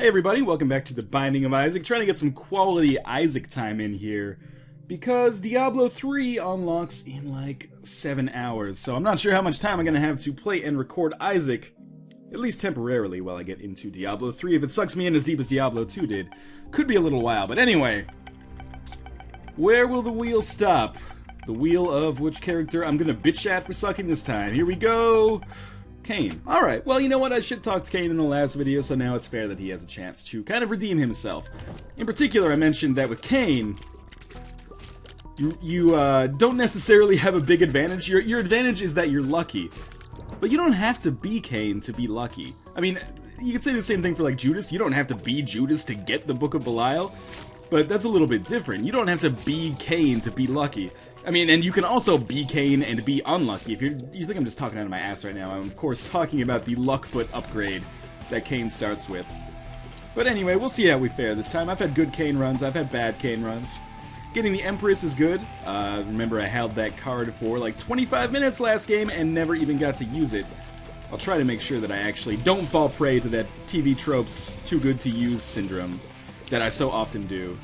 Hey everybody, welcome back to the Binding of Isaac. Trying to get some quality Isaac time in here, because Diablo 3 unlocks in like 7 hours, so I'm not sure how much time I'm going to have to play and record Isaac, at least temporarily, while I get into Diablo 3. If it sucks me in as deep as Diablo 2 did, could be a little while. But anyway, where will the wheel stop? The wheel of which character I'm going to bitch at for sucking this time. Here we go! CAIN. Alright, well, you know what? I shit-talked CAIN in the last video, so now it's fair that he has a chance to kind of redeem himself. In particular, I mentioned that with CAIN, you don't necessarily have a big advantage. Your advantage is that you're lucky. But you don't have to be CAIN to be lucky. I mean, you could say the same thing for, like, Judas. You don't have to be Judas to get the Book of Belial. But that's a little bit different. You don't have to be CAIN to be lucky. I mean, and you can also be CAIN and be unlucky. If you think I'm just talking out of my ass right now, I'm of course talking about the Luckfoot upgrade that CAIN starts with. But anyway, we'll see how we fare this time. I've had good CAIN runs, I've had bad CAIN runs. Getting the Empress is good. Remember, I held that card for like 25 minutes last game and never even got to use it. I'll try to make sure that I actually don't fall prey to that TV tropes too good to use syndrome that I so often do.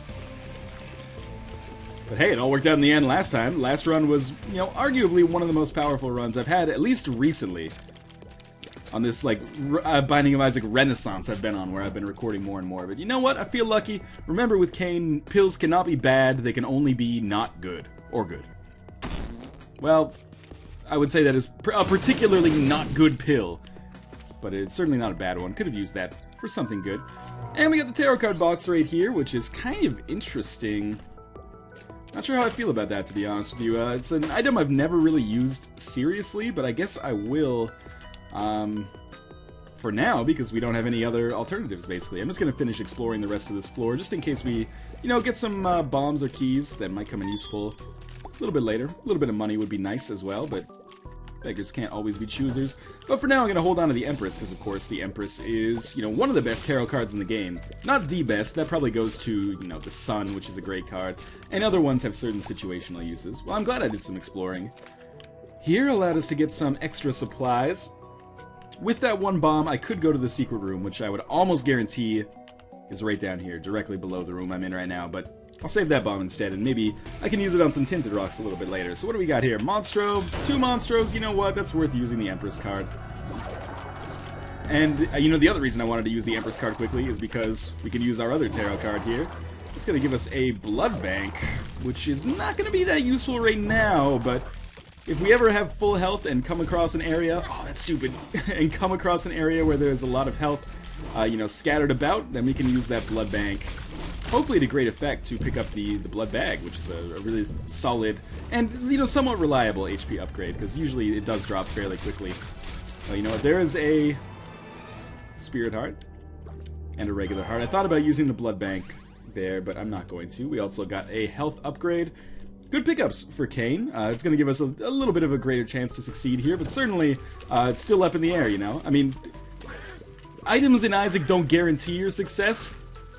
But hey, it all worked out in the end last time. Last run was, you know, arguably one of the most powerful runs I've had, at least recently. On this, like, Binding of Isaac renaissance I've been on, where I've been recording more and more. But you know what? I feel lucky. Remember, with CAIN, pills cannot be bad. They can only be not good. Or good. Well, I would say that is a particularly not good pill. But it's certainly not a bad one. Could have used that for something good. And we got the tarot card box right here, which is kind of interesting. Not sure how I feel about that, to be honest with you. It's an item I've never really used seriously, but I guess I will for now, because we don't have any other alternatives, basically. I'm just going to finish exploring the rest of this floor, just in case we, you know, get some bombs or keys that might come in useful a little bit later. A little bit of money would be nice as well, but beggars can't always be choosers. But for now, I'm going to hold on to the Empress, because, of course, the Empress is, you know, one of the best tarot cards in the game. Not the best. That probably goes to, you know, the Sun, which is a great card. And other ones have certain situational uses. Well, I'm glad I did some exploring. Here allowed us to get some extra supplies. With that one bomb, I could go to the secret room, which I would almost guarantee is right down here, directly below the room I'm in right now. But I'll save that bomb instead, and maybe I can use it on some tinted rocks a little bit later. So what do we got here? Monstro, 2 Monstros, you know what? That's worth using the Empress card. And, you know, the other reason I wanted to use the Empress card quickly is because we can use our other tarot card here. It's going to give us a blood bank, which is not going to be that useful right now, but if we ever have full health and come across an area, oh, that's stupid, and come across an area where there's a lot of health, you know, scattered about, then we can use that blood bank. Hopefully to great effect to pick up the blood bag, which is a really solid and, you know, somewhat reliable HP upgrade, because usually it does drop fairly quickly. Oh, you know what, there is a spirit heart and a regular heart. I thought about using the blood bank there, but I'm not going to. We also got a health upgrade. Good pickups for CAIN. It's going to give us a little bit of a greater chance to succeed here, but certainly it's still up in the air, you know? I mean, items in Isaac don't guarantee your success,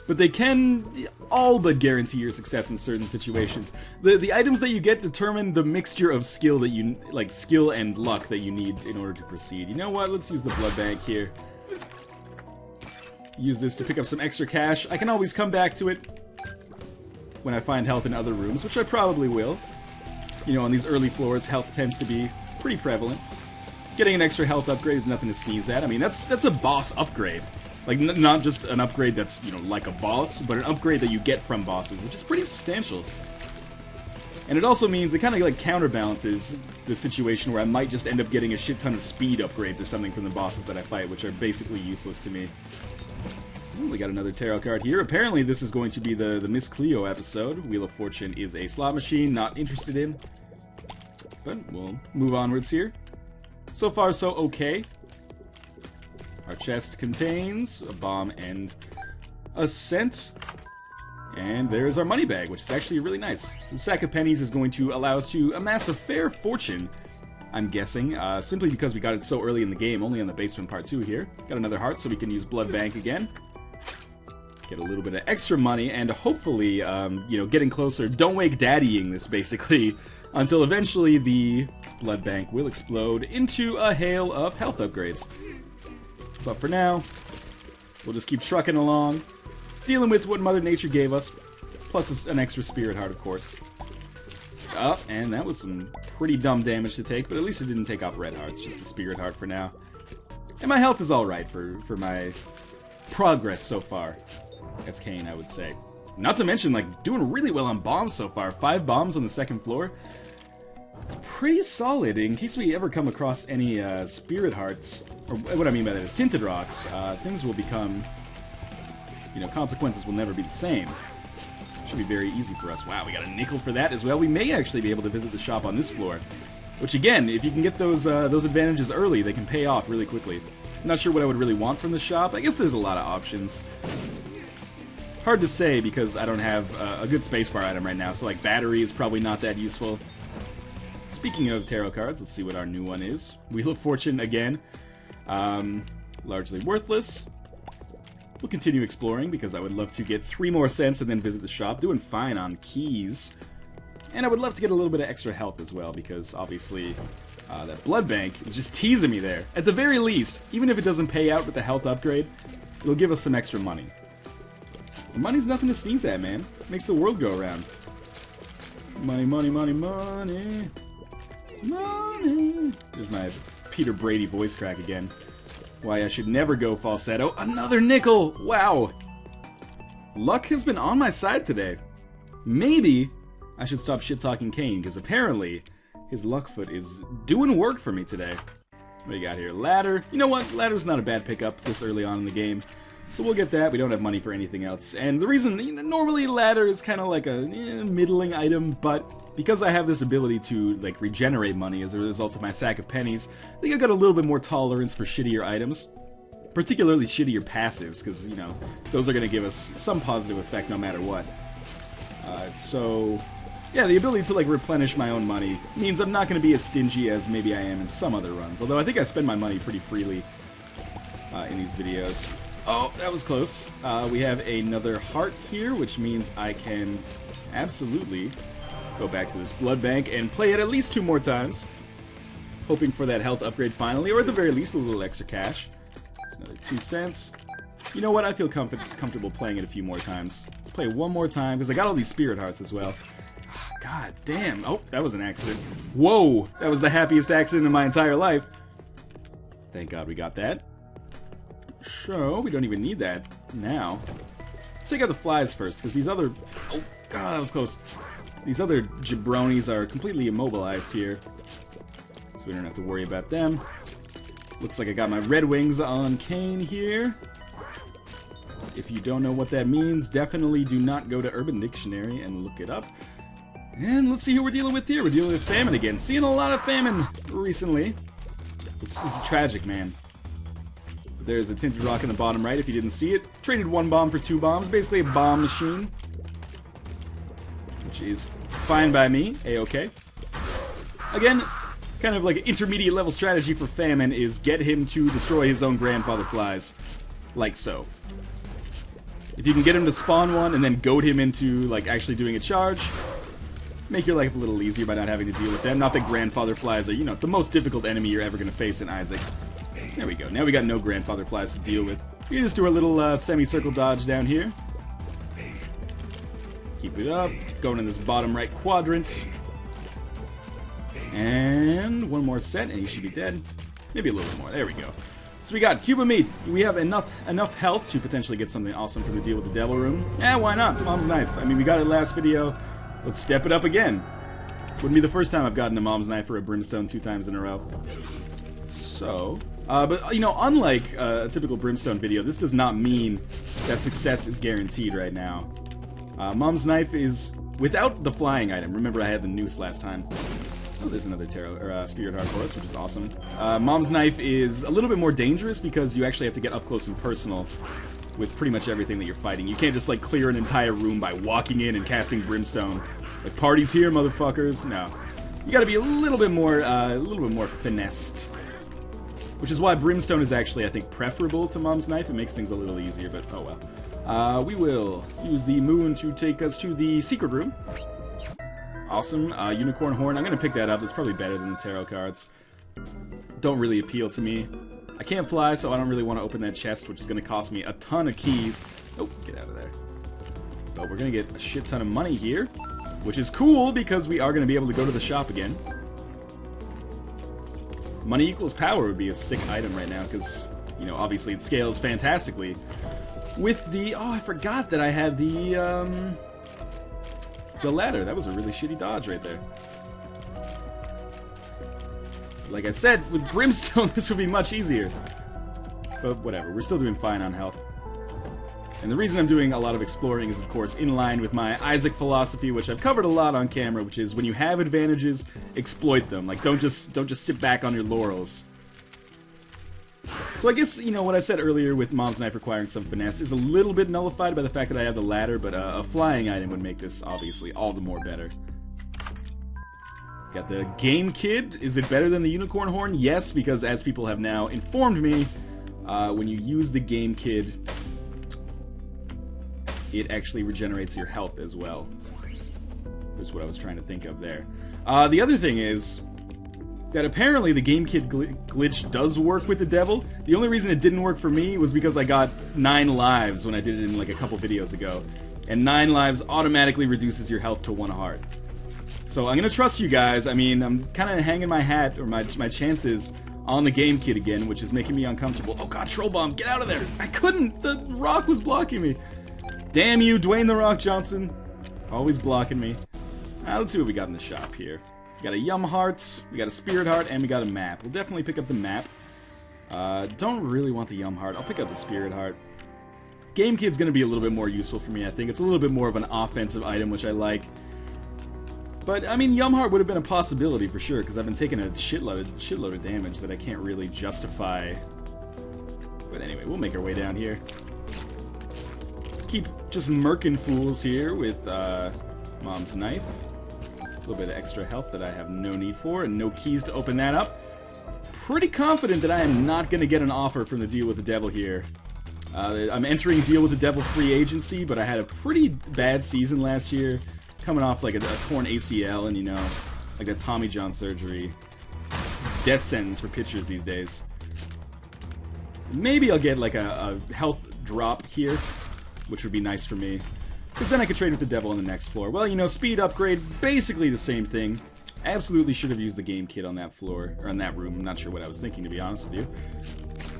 but they can all but guarantee your success in certain situations. The items that you get determine the mixture of skill that you, like, skill and luck that you need in order to proceed. You know what? Let's use the blood bank here. Use this to pick up some extra cash. I can always come back to it when I find health in other rooms, which I probably will. You know, on these early floors, health tends to be pretty prevalent. Getting an extra health upgrade is nothing to sneeze at. I mean, that's a boss upgrade. Like, not just an upgrade that's, you know, like a boss, but an upgrade that you get from bosses, which is pretty substantial. And it also means it kind of, like, counterbalances the situation where I might just end up getting a shit ton of speed upgrades or something from the bosses that I fight, which are basically useless to me. Ooh, we got another tarot card here. Apparently this is going to be the Miss Cleo episode. Wheel of Fortune is a slot machine, not interested in. But we'll move onwards here. So far, so okay. Our chest contains a bomb and a cent. And there's our money bag, which is actually really nice. So the sack of pennies is going to allow us to amass a fair fortune, I'm guessing, simply because we got it so early in the game, only on the basement part 2 here. Got another heart, so we can use blood bank again. Get a little bit of extra money, and hopefully, you know, getting closer. Don't wake daddying this, basically, until eventually the blood bank will explode into a hail of health upgrades. But for now, We'll just keep trucking along, dealing with what Mother Nature gave us, plus an extra Spirit Heart, of course. Oh, and that was some pretty dumb damage to take, but at least it didn't take off red hearts, just the Spirit Heart for now. And my health is alright for my progress so far, as CAIN, I would say. Not to mention, like, doing really well on bombs so far. 5 bombs on the 2nd floor. Pretty solid, in case we ever come across any Spirit Hearts, or what I mean by that is Tinted Rocks, things will become, you know, consequences will never be the same. Should be very easy for us. Wow, we got a nickel for that as well. We may actually be able to visit the shop on this floor, which again, if you can get those advantages early, they can pay off really quickly. I'm not sure what I would really want from the shop. I guess there's a lot of options. Hard to say because I don't have a good spacebar item right now, so like battery is probably not that useful. Speaking of tarot cards, let's see what our new one is. Wheel of Fortune again. Largely worthless. We'll continue exploring because I would love to get 3 more cents and then visit the shop. Doing fine on keys. And I would love to get a little bit of extra health as well because obviously that blood bank is just teasing me there. At the very least, even if it doesn't pay out with the health upgrade, it'll give us some extra money. And money's nothing to sneeze at, man. It makes the world go around. Money, money, money, money. Money. There's my Peter Brady voice crack again. Why I should never go falsetto. Another nickel! Wow! Luck has been on my side today. Maybe I should stop shit-talking CAIN, because apparently his Luckfoot is doing work for me today. What do you got here? Ladder. You know what? Ladder's not a bad pickup this early on in the game. So we'll get that. We don't have money for anything else. And the reason, you know, normally ladder is kind of like a middling item, but because I have this ability to like regenerate money as a result of my sack of pennies, I think I've got a little bit more tolerance for shittier items. Particularly shittier passives, because, you know, those are going to give us some positive effect no matter what. So, yeah, the ability to, like, replenish my own money means I'm not going to be as stingy as maybe I am in some other runs. Although I think I spend my money pretty freely in these videos. Oh, that was close. We have another heart here, which means I can absolutely go back to this blood bank and play it at least 2 more times. Hoping for that health upgrade finally, or at the very least a little extra cash. It's another 2 cents. You know what? I feel comfortable playing it a few more times. Let's play it one more time, because I got all these spirit hearts as well. Oh, God damn. Oh, that was an accident. Whoa! That was the happiest accident in my entire life. Thank God we got that. So, we don't even need that now. Let's take out the flies first, because these other... Oh, God, that was close. These other jabronis are completely immobilized here. So we don't have to worry about them. Looks like I got my red wings on CAIN here. If you don't know what that means, definitely do not go to Urban Dictionary and look it up. And let's see who we're dealing with here. We're dealing with famine again. Seeing a lot of famine recently. This is tragic, man. There's a tinted rock in the bottom right if you didn't see it. Traded 1 bomb for 2 bombs. Basically a bomb machine. Which is fine by me. A-okay. Again, kind of like an intermediate level strategy for famine is get him to destroy his own grandfather flies. Like so. If you can get him to spawn one and then goad him into like actually doing a charge, make your life a little easier by not having to deal with them. Not that grandfather flies are, you know, the most difficult enemy you're ever going to face in Isaac. There we go. Now we got no grandfather flies to deal with. We can just do our little semicircle dodge down here. Keep it up. Going in this bottom right quadrant. And 1 more set and he should be dead. Maybe a little bit more. There we go. So we got Cuba meat. We have enough health to potentially get something awesome from the deal with the Devil Room. Yeah, why not? Mom's Knife. I mean, we got it last video. Let's step it up again. Wouldn't be the first time I've gotten a Mom's Knife or a Brimstone 2 times in a row. So, but, you know, unlike a typical Brimstone video, this does not mean that success is guaranteed right now. Mom's Knife is without the flying item. Remember, I had the noose last time. Oh, there's another Spirit Heart for us, which is awesome. Mom's Knife is a little bit more dangerous because you actually have to get up close and personal with pretty much everything that you're fighting. You can't just, like, clear an entire room by walking in and casting Brimstone. Like, party's here, motherfuckers. No. You gotta be a little bit more finessed. Which is why Brimstone is actually, I think, preferable to Mom's Knife. It makes things a little easier, but oh well. We will use the moon to take us to the secret room. Awesome. Unicorn Horn. I'm going to pick that up. It's probably better than the tarot cards. Don't really appeal to me. I can't fly, so I don't really want to open that chest, which is going to cost me a ton of keys. Oh, get out of there. But we're going to get a shit ton of money here, which is cool because we are going to be able to go to the shop again. Money equals power would be a sick item right now because, you know, obviously it scales fantastically. With the... Oh, I forgot that I had the ladder. That was a really shitty dodge right there. Like I said, with Brimstone, this would be much easier. But whatever, we're still doing fine on health. And the reason I'm doing a lot of exploring is, of course, in line with my Isaac philosophy, which I've covered a lot on camera, which is when you have advantages, exploit them. Like, don't just sit back on your laurels. So I guess, you know, what I said earlier with Mom's Knife requiring some finesse is a little bit nullified by the fact that I have the ladder, but a flying item would make this, obviously, all the more better. Got the GameKid. Is it better than the Unicorn Horn? Yes, because as people have now informed me, when you use the GameKid, it actually regenerates your health as well. That's what I was trying to think of there. The other thing is that apparently the GameKid glitch does work with the devil. The only reason it didn't work for me was because I got 9 lives when I did it in like a couple videos ago. And 9 lives automatically reduces your health to 1 heart. So I'm gonna trust you guys. I mean, I'm kind of hanging my hat, or my chances, on the GameKid again, which is making me uncomfortable. Oh god, Troll Bomb, get out of there! I couldn't! The rock was blocking me! Damn you, Dwayne The Rock Johnson! Always blocking me. Let's see what we got in the shop here. We got a Yum Heart, we got a Spirit Heart, and we got a map. We'll definitely pick up the map. Don't really want the Yum Heart. I'll pick up the Spirit Heart. GameKid's gonna be a little bit more useful for me, I think. It's a little bit more of an offensive item, which I like. But, I mean, Yum Heart would have been a possibility for sure, because I've been taking a shitload of damage that I can't really justify. But anyway, we'll make our way down here. Keep just murking fools here with Mom's Knife. A little bit of extra health that I have no need for, and no keys to open that up. Pretty confident that I am not going to get an offer from the Deal with the Devil here. I'm entering Deal with the Devil free agency, but I had a pretty bad season last year. Coming off like a torn ACL and, you know, like a Tommy John surgery. It's death sentence for pitchers these days. Maybe I'll get like a health drop here, which would be nice for me. Because then I could trade with the devil on the next floor. Well, you know, speed upgrade, basically the same thing. Absolutely should have used the GameKid on that floor, or on that room. I'm not sure what I was thinking, to be honest with you.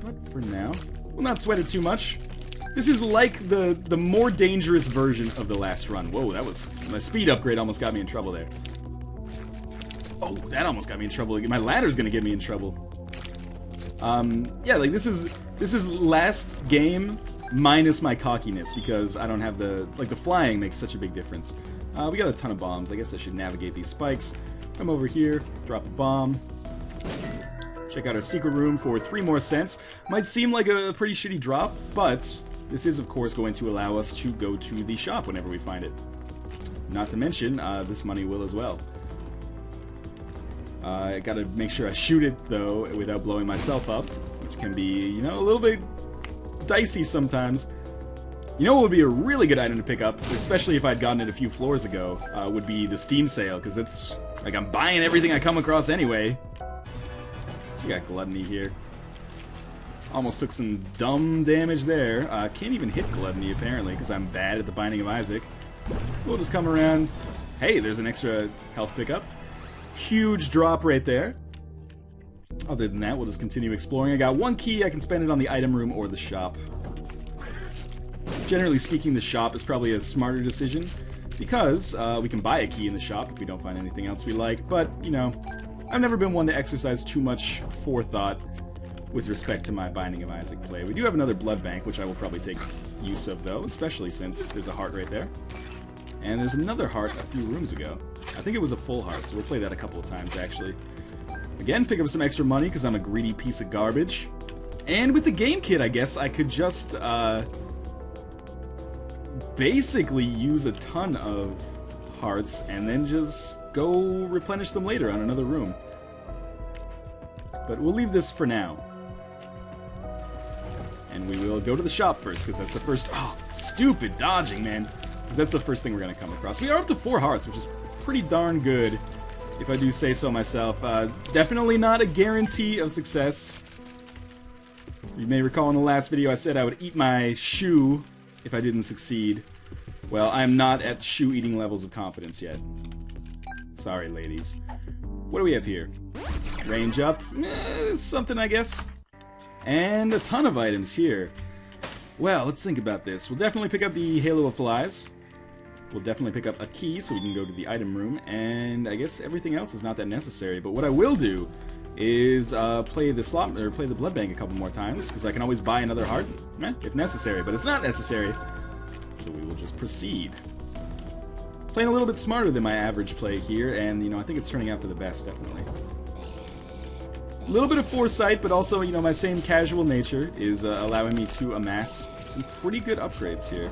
But for now, we'll not sweat it too much. This is like the more dangerous version of the last run. Whoa, that was... My speed upgrade almost got me in trouble there. Oh, that almost got me in trouble. My ladder's gonna get me in trouble. Yeah, like this is last game minus my cockiness, because I don't have the... Like, the flying makes such a big difference. We got a ton of bombs. I guess I should navigate these spikes. Come over here, drop a bomb. Check out our secret room for 3 more cents. Might seem like a pretty shitty drop, but... This is, of course, going to allow us to go to the shop whenever we find it. Not to mention, this money will as well. I gotta make sure I shoot it, though, without blowing myself up, which can be, you know, a little bit dicey sometimes. You know what would be a really good item to pick up, especially if I'd gotten it a few floors ago, would be the Steam sale, because it's, like, I'm buying everything I come across anyway. So we got Gluttony here. Almost took some dumb damage there. Can't even hit Gluttony, apparently, because I'm bad at the Binding of Isaac. We'll just come around. Hey, there's an extra health pickup. Huge drop right there. Other than that, we'll just continue exploring. I got 1 key. I can spend it on the item room or the shop. Generally speaking, the shop is probably a smarter decision, because we can buy a key in the shop if we don't find anything else we like. But, you know, I've never been one to exercise too much forethought with respect to my Binding of Isaac play. We do have another blood bank, which I will probably take use of, though, especially since there's a heart right there. And there's another heart a few rooms ago. I think it was a full heart, so we'll play that a couple of times, actually. Again, pick up some extra money, because I'm a greedy piece of garbage. And with the GameKid, I guess, I could just, basically use a ton of hearts, and then just go replenish them later on another room. But we'll leave this for now. And we will go to the shop first, because that's the first... Oh, stupid dodging, man. Because that's the first thing we're going to come across. We are up to 4 hearts, which is pretty darn good, if I do say so myself. Definitely not a guarantee of success. You may recall in the last video I said I would eat my shoe if I didn't succeed. Well, I'm not at shoe eating levels of confidence yet. Sorry, ladies. What do we have here? Range up. Something, I guess. And a ton of items here. Well, let's think about this. We'll definitely pick up the Halo of Flies. We'll definitely pick up a key so we can go to the item room. And I guess everything else is not that necessary. But what I will do is play the blood bank a couple more times, because I can always buy another heart if necessary. But it's not necessary. So we will just proceed. Playing a little bit smarter than my average play here, and, you know, I think it's turning out for the best, definitely. A little bit of foresight, but also, you know, my same casual nature is allowing me to amass some pretty good upgrades here.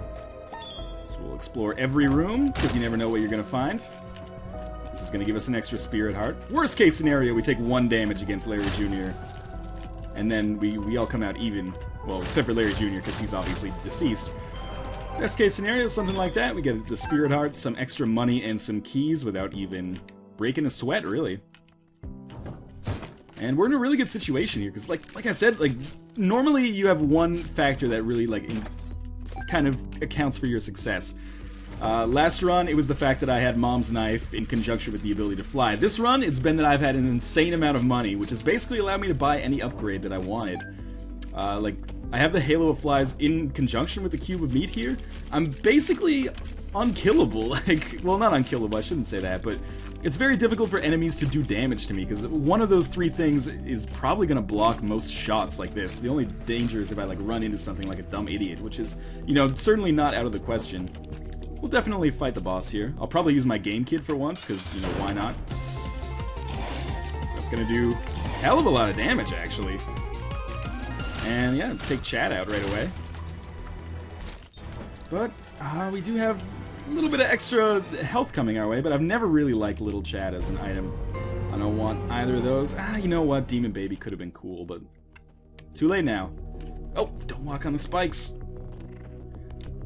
So we'll explore every room, because you never know what you're going to find. This is going to give us an extra spirit heart. Worst case scenario, we take 1 damage against Larry Jr. And then we all come out even. Well, except for Larry Jr., because he's obviously deceased. Best case scenario, something like that. We get the spirit heart, some extra money, and some keys without even breaking a sweat, really. And we're in a really good situation here, because like I said, like, normally you have one factor that really, like, kind of accounts for your success. Last run, it was the fact that I had Mom's Knife in conjunction with the ability to fly. This run, it's been that I've had an insane amount of money, which has basically allowed me to buy any upgrade that I wanted. Like, I have the Halo of Flies in conjunction with the Cube of Meat here. I'm basically unkillable. Like, well, not unkillable, I shouldn't say that, but it's very difficult for enemies to do damage to me, because one of those 3 things is probably going to block most shots like this. The only danger is if I, like, run into something like a dumb idiot, which is, you know, certainly not out of the question. We'll definitely fight the boss here. I'll probably use my GameKid for once, because, you know, why not? So that's going to do a hell of a lot of damage, actually. And yeah, take Chad out right away. But we do have a little bit of extra health coming our way, but I've never really liked Little Chad as an item. I don't want either of those. You know what? Demon Baby could have been cool, but too late now. Oh, don't walk on the spikes.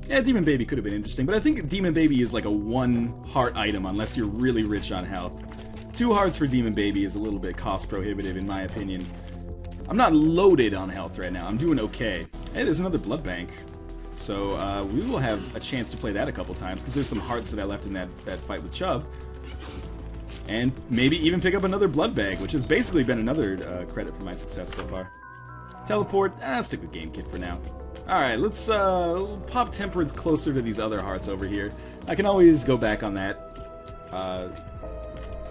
Yeah, Demon Baby could have been interesting, but I think Demon Baby is like a 1 heart item unless you're really rich on health. 2 hearts for Demon Baby is a little bit cost prohibitive in my opinion. I'm not loaded on health right now. I'm doing okay. Hey, there's another blood bank. So we will have a chance to play that a couple times, because there's some hearts that I left in that fight with Chubb. And maybe even pick up another blood bag, which has basically been another credit for my success so far. Teleport, stick with GameKid for now. Alright, let's pop Temperance closer to these other hearts over here. I can always go back on that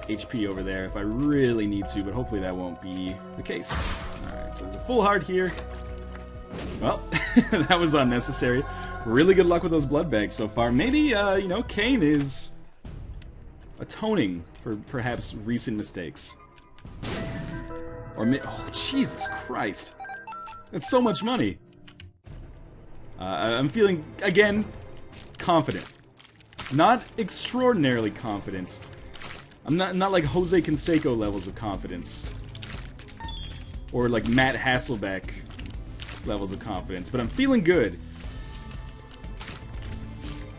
HP over there if I really need to, but hopefully that won't be the case. Alright, so there's a full heart here. Well, that was unnecessary. Really good luck with those blood bags so far. Maybe, you know, CAIN is atoning for perhaps recent mistakes. Or, oh, Jesus Christ. That's so much money. I'm feeling, again, confident. Not extraordinarily confident. I'm not like Jose Canseco levels of confidence. Or like Matt Hasselbeck levels of confidence, but I'm feeling good.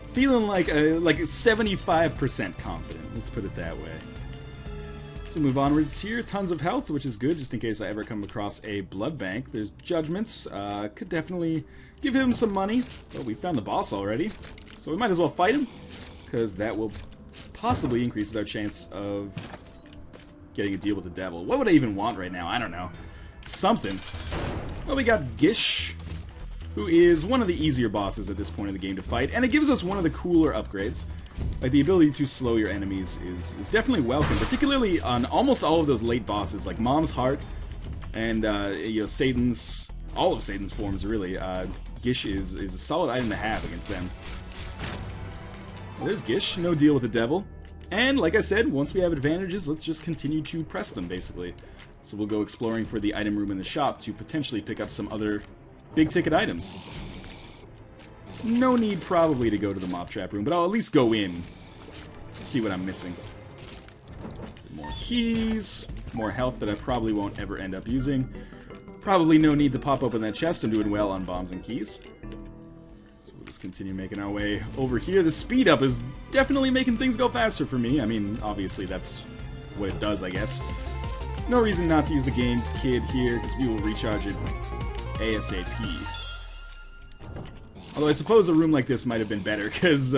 Feeling like 75% confident, let's put it that way. So move onwards here, tons of health, which is good, just in case I ever come across a blood bank. There's judgments, could definitely give him some money. Well, we found the boss already, so we might as well fight him, because that will possibly increase our chance of getting a deal with the devil. What would I even want right now? I don't know. Something. Well, we got Gish, who is one of the easier bosses at this point in the game to fight, and it gives us one of the cooler upgrades. Like, the ability to slow your enemies is definitely welcome, particularly on almost all of those late bosses, like Mom's Heart, and, you know, Satan's, all of Satan's forms, really. Gish is a solid item to have against them. Well, there's Gish, no deal with the devil. And, like I said, once we have advantages, let's just continue to press them, basically. So we'll go exploring for the item room in the shop to potentially pick up some other big-ticket items. No need, probably, to go to the mob trap room, but I'll at least go in, see what I'm missing. More keys, more health that I probably won't ever end up using. Probably no need to pop open that chest. I'm doing well on bombs and keys. So we'll just continue making our way over here. The speed up is definitely making things go faster for me. I mean, obviously that's what it does, I guess. No reason not to use the GameKid here, because we will recharge it ASAP. Although I suppose a room like this might have been better, because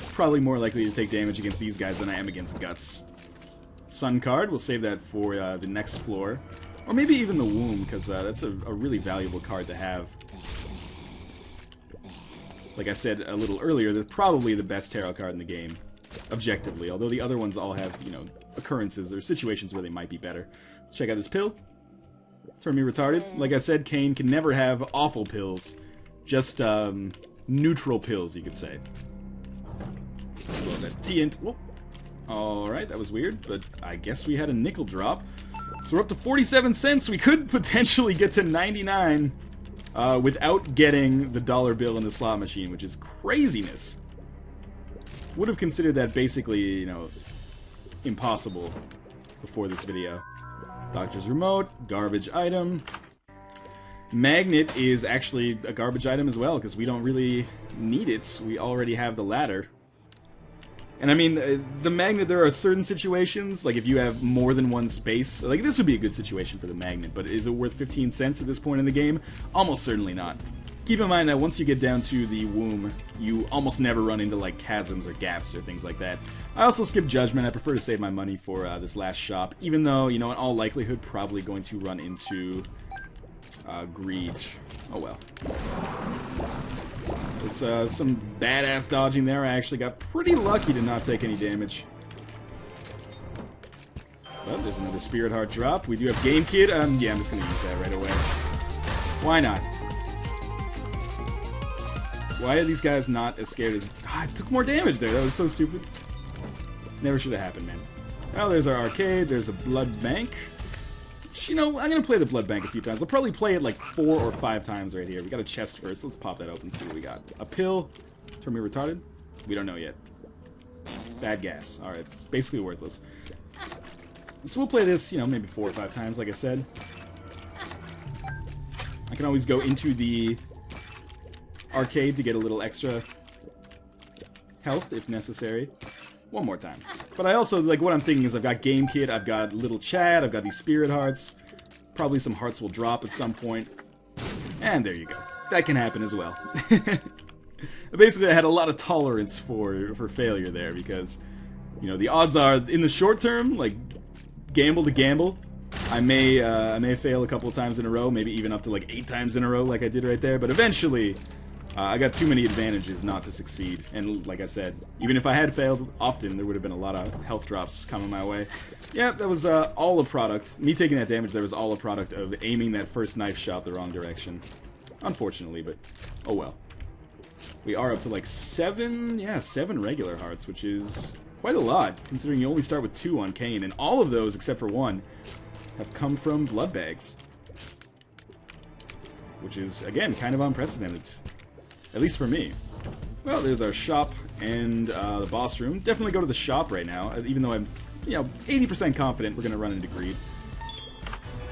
probably more likely to take damage against these guys than I am against Guts. Sun card, we'll save that for the next floor. Or maybe even the Womb, because that's a really valuable card to have. Like I said a little earlier, they're probably the best tarot card in the game, objectively. Although the other ones all have, you know, occurrences or situations where they might be better. Let's check out this pill. Turn me retarded. Like I said, CAIN can never have awful pills. Just neutral pills, you could say. Well, that TNT. Whoop. Alright, that was weird, but I guess we had a nickel drop. So we're up to 47 cents. We could potentially get to 99 without getting the dollar bill in the slot machine, which is craziness. Would have considered that basically, you know, impossible before this video. Doctor's remote, garbage item. Magnet is actually a garbage item as well, because we don't really need it. We already have the ladder. And I mean, the magnet, there are certain situations, like if you have more than one space, like this would be a good situation for the magnet, but is it worth 15 cents at this point in the game? Almost certainly not. Keep in mind that once you get down to the Womb, you almost never run into like chasms or gaps or things like that. I also skip Judgment. I prefer to save my money for this last shop, even though, you know, in all likelihood, probably going to run into Greed. Oh well. It's some badass dodging there. I actually got pretty lucky to not take any damage. But there's another Spirit Heart dropped. We do have GameKid. Yeah, I'm just gonna use that right away. Why not? Why are these guys not as scared as... God, I took more damage there. That was so stupid. Never should have happened, man. Well, there's our arcade. There's a blood bank. You know, I'm going to play the blood bank a few times. I'll probably play it like 4 or 5 times right here. We got a chest first. Let's pop that open and see what we got. A pill. Turn me retarded? We don't know yet. Bad gas. Alright. Basically worthless. So we'll play this, you know, maybe 4 or 5 times, like I said. I can always go into the arcade to get a little extra health if necessary. One more time. But I also, like, what I'm thinking is I've got GameKid, I've got Little Chad, I've got these Spirit Hearts. Probably some hearts will drop at some point. And there you go. That can happen as well. Basically, I had a lot of tolerance for failure there because, you know, the odds are, in the short term, like, gamble to gamble, I may fail a couple of times in a row, maybe even up to, like, 8 times in a row like I did right there, but eventually... I got too many advantages not to succeed, and like I said, even if I had failed often, there would have been a lot of health drops coming my way. Yeah, that was all a product. Me taking that damage there was all a product of aiming that first knife shot the wrong direction. Unfortunately, but oh well. We are up to like 7 regular hearts, which is quite a lot, considering you only start with 2 on CAIN, and all of those, except for 1, have come from blood bags. Which is, again, kind of unprecedented. At least for me. Well, there's our shop and the boss room. Definitely go to the shop right now, even though I'm, you know, 80% confident we're going to run into Greed.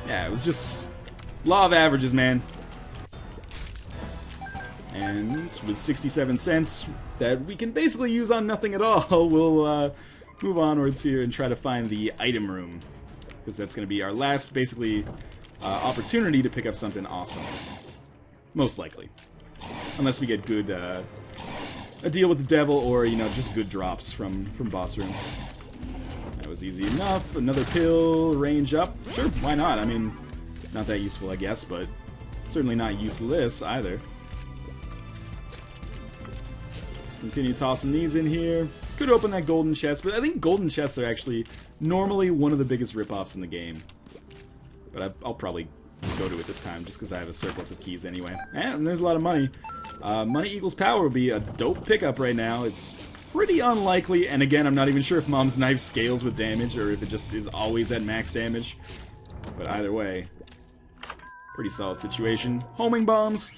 Yeah, it was just law of averages, man. And with 67 cents that we can basically use on nothing at all, we'll move onwards here and try to find the item room. Because that's going to be our last, basically, opportunity to pick up something awesome. Most likely. Unless we get good, a deal with the devil, or, you know, just good drops from boss rooms. That was easy enough. Another pill, range up. Sure, why not? I mean, not that useful, I guess, but certainly not useless either. Let's continue tossing these in here. Could open that golden chest, but I think golden chests are actually normally one of the biggest ripoffs in the game. But I'll probably go to it this time, just because I have a surplus of keys anyway. And there's a lot of money. Money equals power would be a dope pickup right now. It's pretty unlikely, and again, I'm not even sure if Mom's knife scales with damage, or if it just is always at max damage. But either way, pretty solid situation. Homing bombs.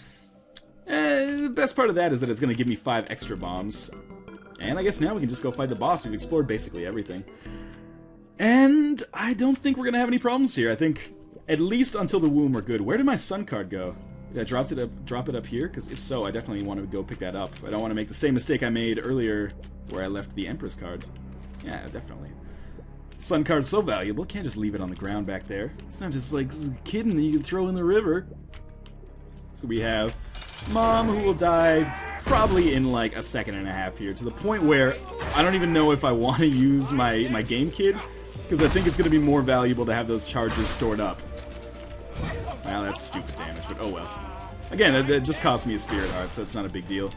The best part of that is that it's going to give me 5 extra bombs. And I guess now we can just go fight the boss. We've explored basically everything. And I don't think we're going to have any problems here. I think... at least until the Womb are good. Where did my Sun card go? Did I drop it up here? Because if so, I definitely want to go pick that up. I don't want to make the same mistake I made earlier where I left the Empress card. Yeah, definitely. Sun card's so valuable, can't just leave it on the ground back there. It's not just like a kitten that you can throw in the river. So we have Mom, who will die probably in like a second and a half here, to the point where I don't even know if I want to use my GameKid, because I think it's going to be more valuable to have those charges stored up. Well, that's stupid damage, but oh well. Again, that just cost me a Spirit Heart, so it's not a big deal.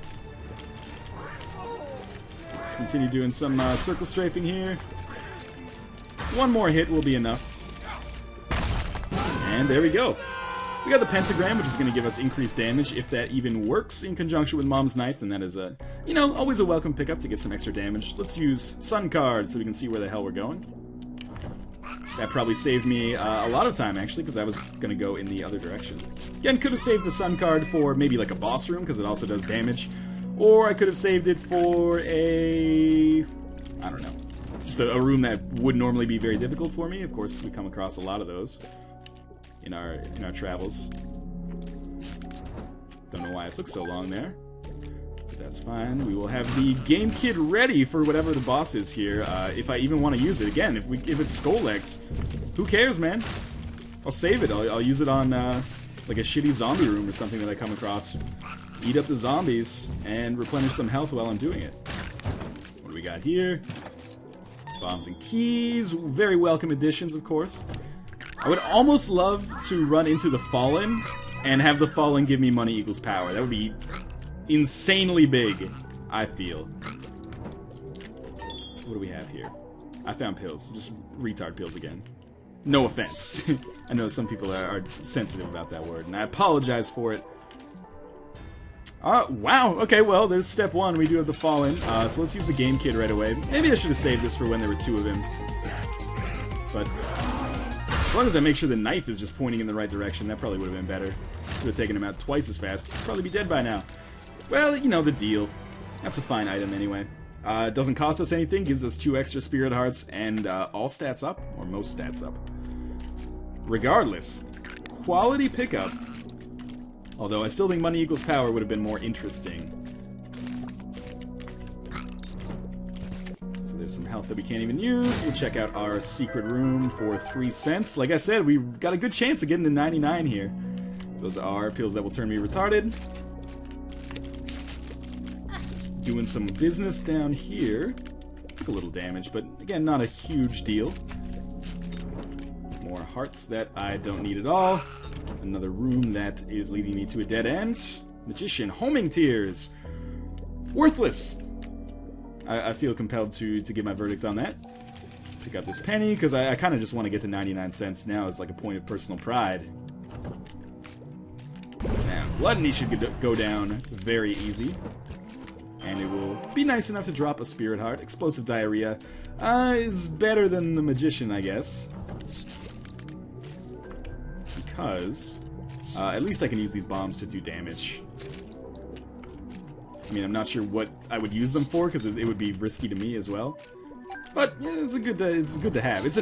Let's continue doing some circle strafing here. One more hit will be enough. And there we go. We got the Pentagram, which is going to give us increased damage. If that even works in conjunction with Mom's Knife, then that is a, you know, always a welcome pickup to get some extra damage. Let's use Sun Card so we can see where the hell we're going. That probably saved me a lot of time, actually, because I was going to go in the other direction. Again, could have saved the Sun Card for maybe like a boss room, because it also does damage. Or I could have saved it for a... I don't know. Just a room that would normally be very difficult for me. Of course, we come across a lot of those in our travels. Don't know why it took so long there, but that's fine. We will have the GameKid ready for whatever the boss is here, if I even want to use it. Again, if it's Skolex, who cares, man? I'll save it. I'll use it on like a shitty zombie room or something that I come across. Eat up the zombies and replenish some health while I'm doing it. What do we got here? Bombs and keys. Very welcome additions, of course. I would almost love to run into the Fallen and have the Fallen give me money equals power. That would be insanely big, I feel. What do we have here? I found pills. Just retard pills again. No offense. I know some people are sensitive about that word, and I apologize for it. Wow. Okay, well, there's step one. We do have the Fallen. So let's use the GameKid right away. Maybe I should have saved this for when there were two of him. But as long as I make sure the knife is just pointing in the right direction, that probably would have been better. Would have taken him out twice as fast. He'd probably be dead by now. Well, you know the deal. That's a fine item anyway. It doesn't cost us anything, gives us 2 extra Spirit Hearts, and all stats up, or most stats up. Regardless, quality pickup. Although I still think money equals power would have been more interesting. So there's some health that we can't even use. We'll check out our secret room for 3 cents. Like I said, we got a good chance of getting to 99 here. Those are pills that will turn me retarded. Just doing some business down here. Took a little damage, but again, not a huge deal. More hearts that I don't need at all. Another room that is leading me to a dead end. Magician, homing tears. Worthless. I feel compelled to give my verdict on that. Let's pick up this penny, because I kind of just want to get to 99 cents now as like a point of personal pride. Now, Gluttony should go down very easy. And it will be nice enough to drop a Spirit Heart. Explosive Diarrhea is better than the Magician, I guess. Because at least I can use these bombs to do damage. I mean, I'm not sure what I would use them for, because it would be risky to me as well. But yeah, it's good to have. It's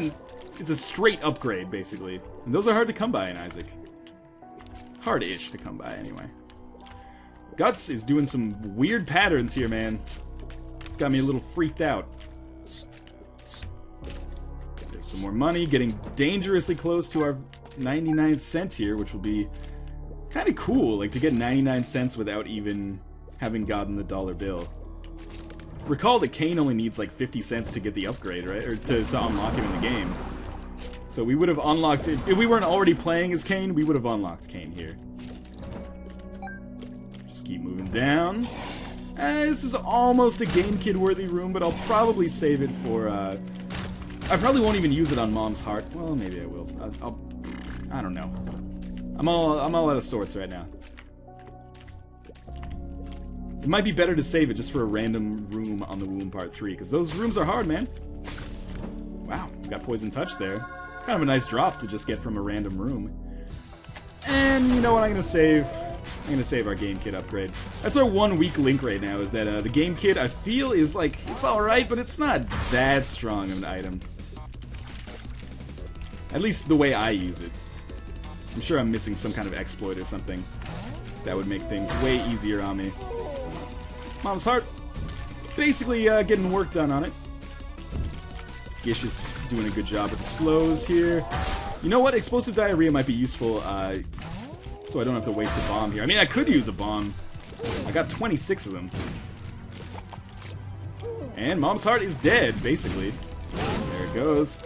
a straight upgrade, basically. And those are hard to come by in Isaac. Hard-ish to come by, anyway. Guts is doing some weird patterns here, man. It's got me a little freaked out. There's some more money, getting dangerously close to our 99 cents here, which will be kind of cool, like to get 99 cents without even having gotten the dollar bill. Recall that CAIN only needs like 50 cents to get the upgrade, right? Or to unlock him in the game. So we would have unlocked, if we weren't already playing as CAIN, we would have unlocked CAIN here. Just keep moving down. This is almost a GameKid worthy room, but I'll probably save it for, I probably won't even use it on Mom's Heart. Well, maybe I will. I don't know. I'm all out of sorts right now. It might be better to save it just for a random room on the Womb Part 3, because those rooms are hard, man. Wow, we got Poison Touch there. Kind of a nice drop to just get from a random room. And you know what I'm gonna save? I'm gonna save our GameKid upgrade. That's our one weak link right now, is that the GameKid, I feel, is like, it's alright, but it's not that strong of an item. At least the way I use it. I'm sure I'm missing some kind of exploit or something that would make things way easier on me. Mom's Heart, basically getting work done on it. Gish is doing a good job with the slows here. You know what? Explosive Diarrhea might be useful so I don't have to waste a bomb here. I mean, I could use a bomb. I got 26 of them. And Mom's Heart is dead, basically. There it goes.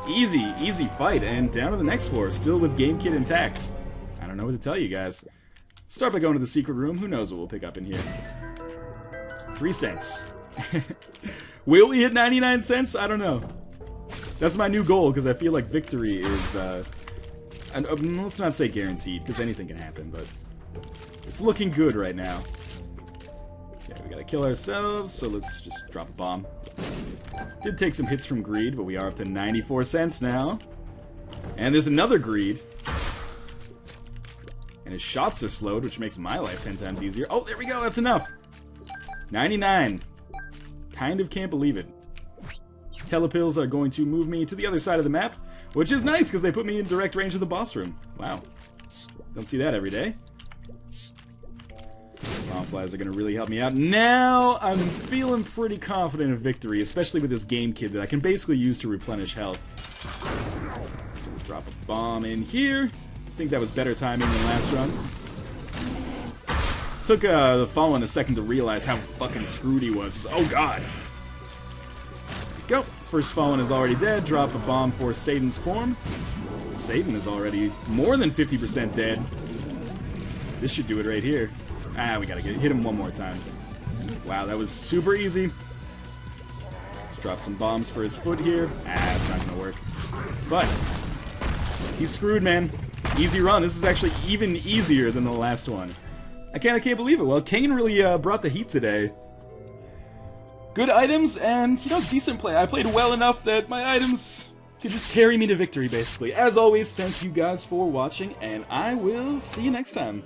Easy, easy fight, and down to the next floor, still with GameKid intact. I don't know what to tell you guys. Start by going to the secret room. Who knows what we'll pick up in here. 3 cents. Will we hit 99 cents? I don't know. That's my new goal, because I feel like victory is, let's not say guaranteed, because anything can happen, but it's looking good right now. Okay, we gotta kill ourselves, so let's just drop a bomb. Did take some hits from greed, but we are up to 94 cents now. And there's another greed. And his shots are slowed, which makes my life 10 times easier. Oh, there we go, that's enough. 99. Kind of can't believe it. Telepills are going to move me to the other side of the map, which is nice because they put me in direct range of the boss room. Wow. Don't see that every day. Bomb flies are going to really help me out. Now I'm feeling pretty confident of victory, especially with this GameKid that I can basically use to replenish health. So we'll drop a bomb in here. I think that was better timing than last run. Took the Fallen a second to realize how fucking screwed he was. Oh god. Go. First Fallen is already dead. Drop a bomb for Satan's form. Satan is already more than 50% dead. This should do it right here. Ah, we gotta hit him one more time. Wow, that was super easy. Let's drop some bombs for his foot here. Ah, it's not gonna work. But he's screwed, man. Easy run. This is actually even easier than the last one. I can't believe it. Well, CAIN really brought the heat today. Good items and, you know, decent play. I played well enough that my items could just carry me to victory, basically. As always, thank you guys for watching, and I will see you next time.